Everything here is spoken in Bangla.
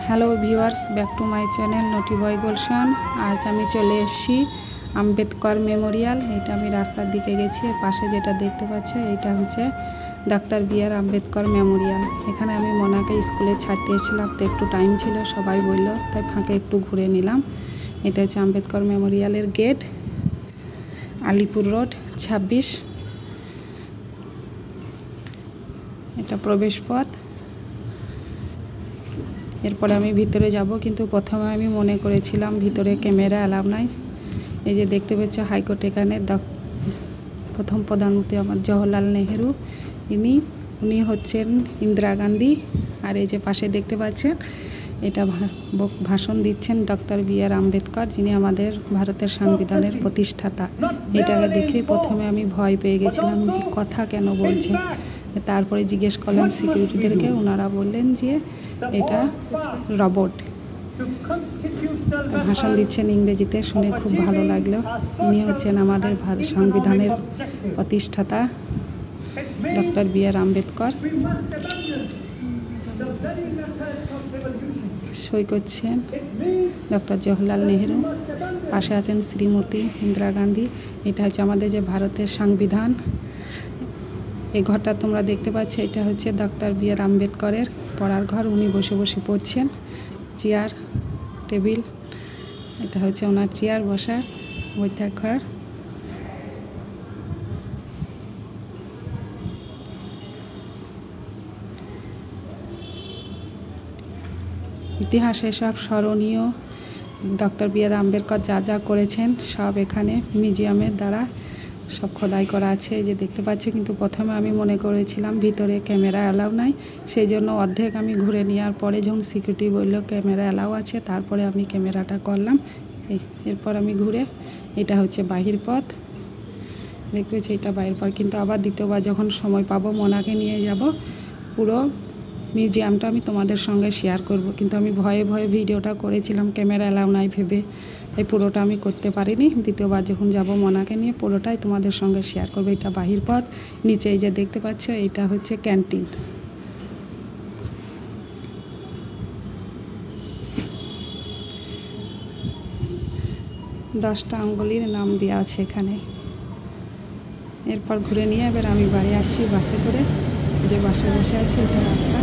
Hello viewers, back to my channel নটি বয় গুলশান। আজ আমি চলে এসেছি আম্বেদকর মেমোরিয়াল। এটা আমি রাস্তার দিকে গেছি, পাশে যেটা দেখতে পাচ্ছ এটা হচ্ছে ডাক্তার বি.আর. আম্বেদকর মেমোরিয়াল। এখানে আমি মোনাকে স্কুলে ছাড়তে এসেছিলাম, তো একটু টাইম ছিল, সবাই বললো, তাই ফাঁকে একটু ঘুরে নিলাম। এটা হচ্ছে আম্বেদকর মেমোরিয়ালের গেট, আলিপুর রোড 26। এটা প্রবেশ পথ। এরপরে আমি ভিতরে যাব, কিন্তু প্রথমে আমি মনে করেছিলাম ভিতরে ক্যামেরা অ্যালাউ নাই। এই যে দেখতে পাচ্ছ হাইকোর্ট, এখানে প্রথম প্রধানমন্ত্রী আমার জওহরলাল নেহেরু, উনি হচ্ছেন ইন্দিরা গান্ধী। আর এই যে পাশে দেখতে পাচ্ছেন এটা ভাষণ দিচ্ছেন ডক্টর বি.আর. আম্বেদকর, যিনি আমাদের ভারতের সংবিধানের প্রতিষ্ঠাতা। এটাকে দেখে প্রথমে আমি ভয় পেয়ে গেছিলাম যে কথা কেন বলছে। তারপরে জিজ্ঞেস করলাম সিকিউরিটিদেরকে, ওনারা বললেন যে এটা রবট। ভাষণ দিচ্ছেন ইংরেজিতে, শুনে খুব ভালো লাগলো। ইনি হচ্ছেন আমাদের সংবিধানের প্রতিষ্ঠাতা ডক্টর বি.আর. আম্বেদকর। সই করছেন ডক্টর জওহরলাল নেহেরু, পাশে আছেন শ্রীমতী ইন্দিরা গান্ধী। এটা হচ্ছে আমাদের যে ভারতের সংবিধান। এই ঘরটা তোমরা দেখতে পাচ্ছ, এটা হচ্ছে ডক্টর বি.আর. আম্বেদকরের পড়ার ঘর। উনি বসে বসে পড়ছেন, চেয়ার টেবিল, এটা হচ্ছে ওনার চেয়ার বসার বৈঠক ঘর। ইতিহাসে সব স্মরণীয় ডক্টর বি.আর. আম্বেদকর যা যা করেছেন সব এখানে মিউজিয়ামের দ্বারা সব খোদাই করা আছে, এই যে দেখতে পাচ্ছি। কিন্তু প্রথমে আমি মনে করেছিলাম ভিতরে ক্যামেরা অ্যালাউ নাই, সেই জন্য অর্ধেক আমি ঘুরে নেওয়ার পরে যখন সিকিউরিটি বললো ক্যামেরা অ্যালাউ আছে, তারপরে আমি ক্যামেরাটা করলাম। এরপর আমি ঘুরে, এটা হচ্ছে বাহির পথ, দেখতে পাচ্ছি এটা বাহির পথ। কিন্তু আবার দ্বিতীয়বার যখন সময় পাবো মোনাকে নিয়ে যাব, পুরো মিউজিয়ামটা আমি তোমাদের সঙ্গে শেয়ার করব। কিন্তু আমি ভয়ে ভয়ে ভিডিওটা করেছিলাম ক্যামেরা অ্যালাউ নাই ভেবে, তাই পুরোটা আমি করতে পারিনি। দ্বিতীয়বার যখন যাব মোনাকে নিয়ে, পুরোটাই তোমাদের সঙ্গে শেয়ার করবো। এটা বাহির পথ, নিচে এই যে দেখতে পাচ্ছ এটা হচ্ছে ক্যান্টিন। দশটা আঙ্গুলির নাম দেওয়া আছে এখানে। এরপর ঘুরে নিয়ে এবার আমি বাড়ি আসছি বাসে করে, যে বাসে বসে আছি এটা রাস্তা।